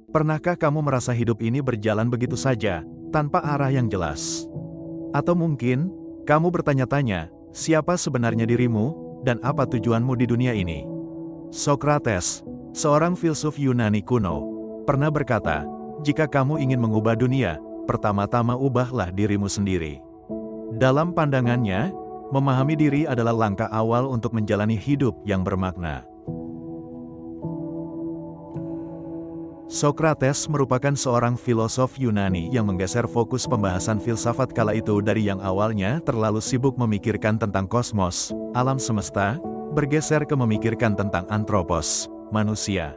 Pernahkah kamu merasa hidup ini berjalan begitu saja, tanpa arah yang jelas? Atau mungkin, kamu bertanya-tanya, siapa sebenarnya dirimu, dan apa tujuanmu di dunia ini? Sokrates, seorang filsuf Yunani kuno, pernah berkata, jika kamu ingin mengubah dunia, pertama-tama ubahlah dirimu sendiri. Dalam pandangannya, memahami diri adalah langkah awal untuk menjalani hidup yang bermakna. Sokrates merupakan seorang filosof Yunani yang menggeser fokus pembahasan filsafat kala itu dari yang awalnya terlalu sibuk memikirkan tentang kosmos, alam semesta, bergeser ke memikirkan tentang anthropos, manusia.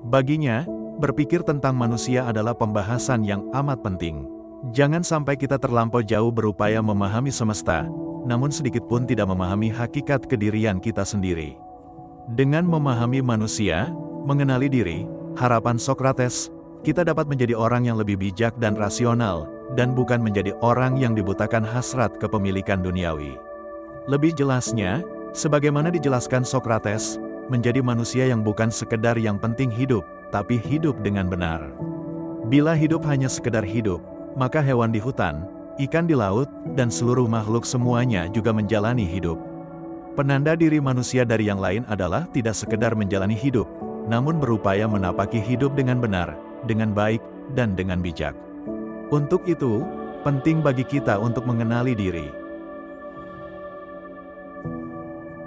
Baginya, berpikir tentang manusia adalah pembahasan yang amat penting. Jangan sampai kita terlampau jauh berupaya memahami semesta, namun sedikit pun tidak memahami hakikat kedirian kita sendiri. Dengan memahami manusia, mengenali diri, harapan Sokrates, kita dapat menjadi orang yang lebih bijak dan rasional, dan bukan menjadi orang yang dibutakan hasrat kepemilikan duniawi. Lebih jelasnya, sebagaimana dijelaskan Sokrates, menjadi manusia yang bukan sekedar yang penting hidup, tapi hidup dengan benar. Bila hidup hanya sekedar hidup, maka hewan di hutan, ikan di laut, dan seluruh makhluk semuanya juga menjalani hidup. Penanda diri manusia dari yang lain adalah tidak sekedar menjalani hidup, namun berupaya menapaki hidup dengan benar, dengan baik, dan dengan bijak. Untuk itu, penting bagi kita untuk mengenali diri.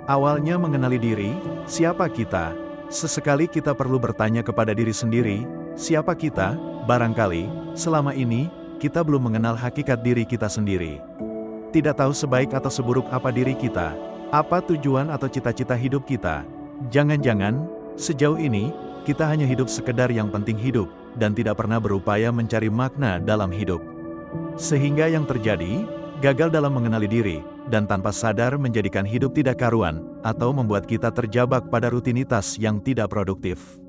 Awalnya mengenali diri, siapa kita? Sesekali kita perlu bertanya kepada diri sendiri, siapa kita? Barangkali, selama ini, kita belum mengenal hakikat diri kita sendiri. Tidak tahu sebaik atau seburuk apa diri kita, apa tujuan atau cita-cita hidup kita. Jangan-jangan, sejauh ini, kita hanya hidup sekedar yang penting hidup, dan tidak pernah berupaya mencari makna dalam hidup. Sehingga yang terjadi, gagal dalam mengenali diri, dan tanpa sadar menjadikan hidup tidak karuan, atau membuat kita terjebak pada rutinitas yang tidak produktif.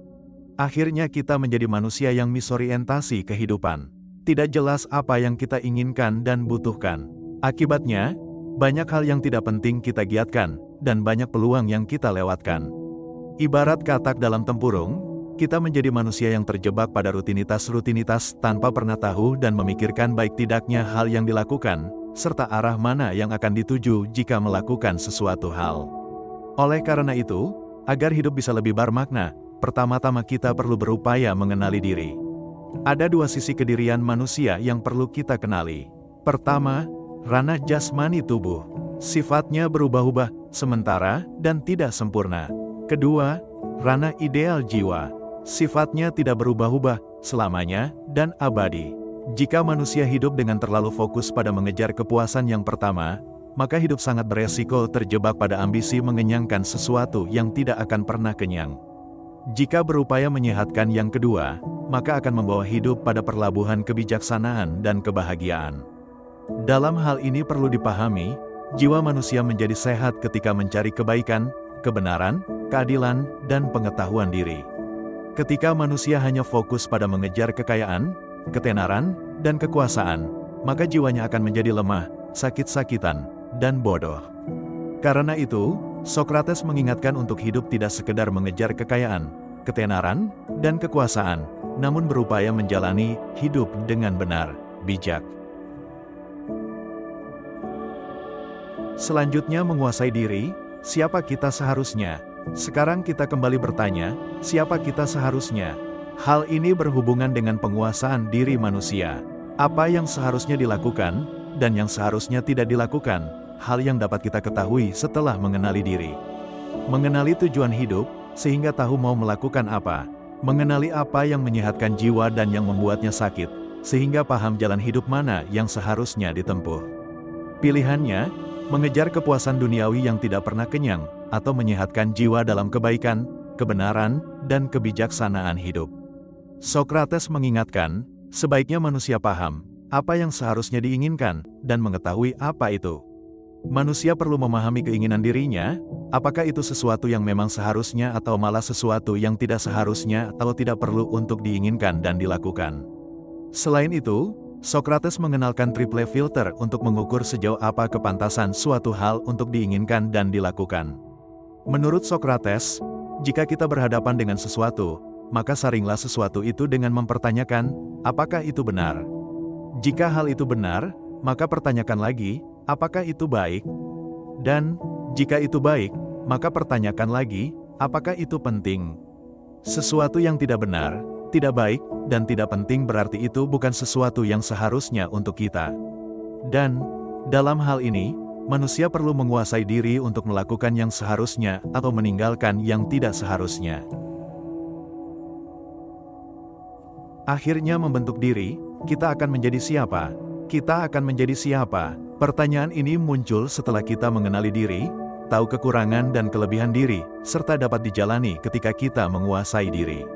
Akhirnya kita menjadi manusia yang misorientasi kehidupan. Tidak jelas apa yang kita inginkan dan butuhkan. Akibatnya, banyak hal yang tidak penting kita giatkan, dan banyak peluang yang kita lewatkan. Ibarat katak dalam tempurung, kita menjadi manusia yang terjebak pada rutinitas-rutinitas tanpa pernah tahu dan memikirkan baik tidaknya hal yang dilakukan, serta arah mana yang akan dituju jika melakukan sesuatu hal. Oleh karena itu, agar hidup bisa lebih bermakna, pertama-tama kita perlu berupaya mengenali diri. Ada dua sisi kedirian manusia yang perlu kita kenali. Pertama, ranah jasmani tubuh. Sifatnya berubah-ubah, sementara, dan tidak sempurna. Kedua, ranah ideal jiwa. Sifatnya tidak berubah-ubah, selamanya, dan abadi. Jika manusia hidup dengan terlalu fokus pada mengejar kepuasan yang pertama, maka hidup sangat beresiko terjebak pada ambisi mengenyangkan sesuatu yang tidak akan pernah kenyang. Jika berupaya menyehatkan yang kedua, maka akan membawa hidup pada perlabuhan kebijaksanaan dan kebahagiaan. Dalam hal ini perlu dipahami, jiwa manusia menjadi sehat ketika mencari kebaikan, kebenaran, keadilan, dan pengetahuan diri. Ketika manusia hanya fokus pada mengejar kekayaan, ketenaran, dan kekuasaan, maka jiwanya akan menjadi lemah, sakit-sakitan, dan bodoh. Karena itu, Sokrates mengingatkan untuk hidup tidak sekedar mengejar kekayaan, ketenaran, dan kekuasaan, namun berupaya menjalani hidup dengan benar, bijak. Selanjutnya menguasai diri, siapa kita seharusnya? Sekarang kita kembali bertanya, siapa kita seharusnya? Hal ini berhubungan dengan penguasaan diri manusia. Apa yang seharusnya dilakukan, dan yang seharusnya tidak dilakukan, hal yang dapat kita ketahui setelah mengenali diri. Mengenali tujuan hidup, sehingga tahu mau melakukan apa. Mengenali apa yang menyehatkan jiwa dan yang membuatnya sakit, sehingga paham jalan hidup mana yang seharusnya ditempuh. Pilihannya, mengejar kepuasan duniawi yang tidak pernah kenyang, atau menyehatkan jiwa dalam kebaikan, kebenaran, dan kebijaksanaan hidup. Sokrates mengingatkan, sebaiknya manusia paham apa yang seharusnya diinginkan, dan mengetahui apa itu. Manusia perlu memahami keinginan dirinya, apakah itu sesuatu yang memang seharusnya atau malah sesuatu yang tidak seharusnya atau tidak perlu untuk diinginkan dan dilakukan. Selain itu, Sokrates mengenalkan triple filter untuk mengukur sejauh apa kepantasan suatu hal untuk diinginkan dan dilakukan. Menurut Sokrates, jika kita berhadapan dengan sesuatu, maka saringlah sesuatu itu dengan mempertanyakan, apakah itu benar? Jika hal itu benar, maka pertanyakan lagi, apakah itu baik? Dan, jika itu baik, maka pertanyakan lagi, apakah itu penting? Sesuatu yang tidak benar, tidak baik, dan tidak penting berarti itu bukan sesuatu yang seharusnya untuk kita. Dan, dalam hal ini, manusia perlu menguasai diri untuk melakukan yang seharusnya atau meninggalkan yang tidak seharusnya. Akhirnya membentuk diri, kita akan menjadi siapa? Kita akan menjadi siapa? Pertanyaan ini muncul setelah kita mengenali diri, tahu kekurangan dan kelebihan diri, serta dapat dijalani ketika kita menguasai diri.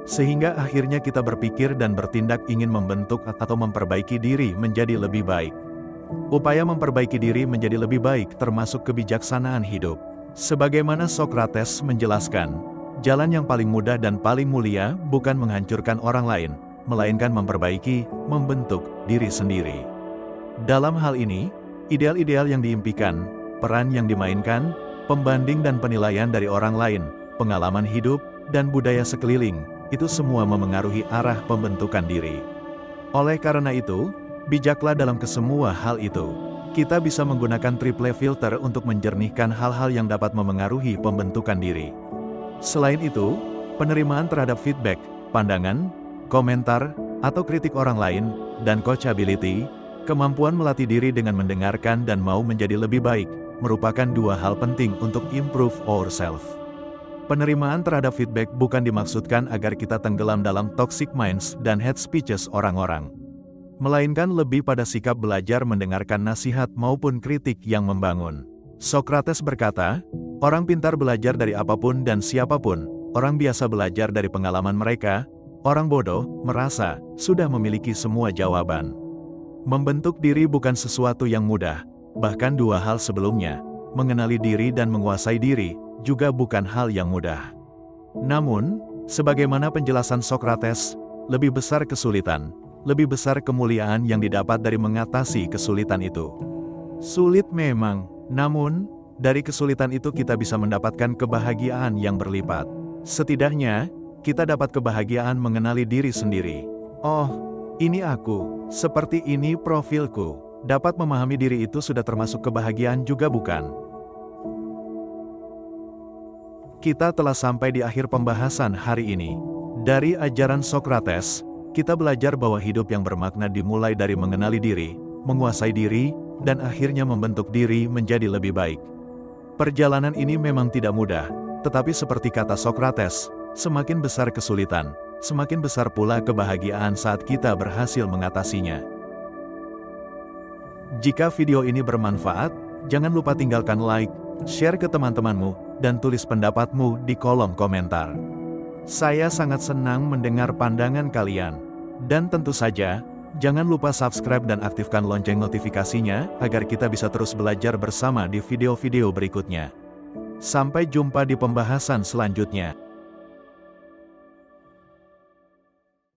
Sehingga akhirnya kita berpikir dan bertindak ingin membentuk atau memperbaiki diri menjadi lebih baik. Upaya memperbaiki diri menjadi lebih baik termasuk kebijaksanaan hidup. Sebagaimana Socrates menjelaskan, jalan yang paling mudah dan paling mulia bukan menghancurkan orang lain, melainkan memperbaiki, membentuk diri sendiri. Dalam hal ini, ideal-ideal yang diimpikan, peran yang dimainkan, pembanding dan penilaian dari orang lain, pengalaman hidup, dan budaya sekeliling, itu semua memengaruhi arah pembentukan diri. Oleh karena itu, bijaklah dalam kesemua hal itu. Kita bisa menggunakan triple filter untuk menjernihkan hal-hal yang dapat memengaruhi pembentukan diri. Selain itu, penerimaan terhadap feedback, pandangan, komentar, atau kritik orang lain, dan coachability, kemampuan melatih diri dengan mendengarkan dan mau menjadi lebih baik, merupakan dua hal penting untuk improve ourselves. Penerimaan terhadap feedback bukan dimaksudkan agar kita tenggelam dalam toxic minds dan hate speeches orang-orang, melainkan lebih pada sikap belajar mendengarkan nasihat maupun kritik yang membangun. Socrates berkata, orang pintar belajar dari apapun dan siapapun, orang biasa belajar dari pengalaman mereka, orang bodoh merasa sudah memiliki semua jawaban. Membentuk diri bukan sesuatu yang mudah, bahkan dua hal sebelumnya, mengenali diri dan menguasai diri, juga bukan hal yang mudah. Namun, sebagaimana penjelasan Socrates, lebih besar kesulitan, lebih besar kemuliaan yang didapat dari mengatasi kesulitan itu. Sulit memang, namun, dari kesulitan itu kita bisa mendapatkan kebahagiaan yang berlipat. Setidaknya, kita dapat kebahagiaan mengenali diri sendiri. Oh, ini aku, seperti ini profilku. Dapat memahami diri itu sudah termasuk kebahagiaan juga bukan? Kita telah sampai di akhir pembahasan hari ini. Dari ajaran Socrates, kita belajar bahwa hidup yang bermakna dimulai dari mengenali diri, menguasai diri, dan akhirnya membentuk diri menjadi lebih baik. Perjalanan ini memang tidak mudah, tetapi seperti kata Socrates, semakin besar kesulitan, semakin besar pula kebahagiaan saat kita berhasil mengatasinya. Jika video ini bermanfaat, jangan lupa tinggalkan like, share ke teman-temanmu, dan tulis pendapatmu di kolom komentar. Saya sangat senang mendengar pandangan kalian. Dan tentu saja, jangan lupa subscribe dan aktifkan lonceng notifikasinya, agar kita bisa terus belajar bersama di video-video berikutnya. Sampai jumpa di pembahasan selanjutnya.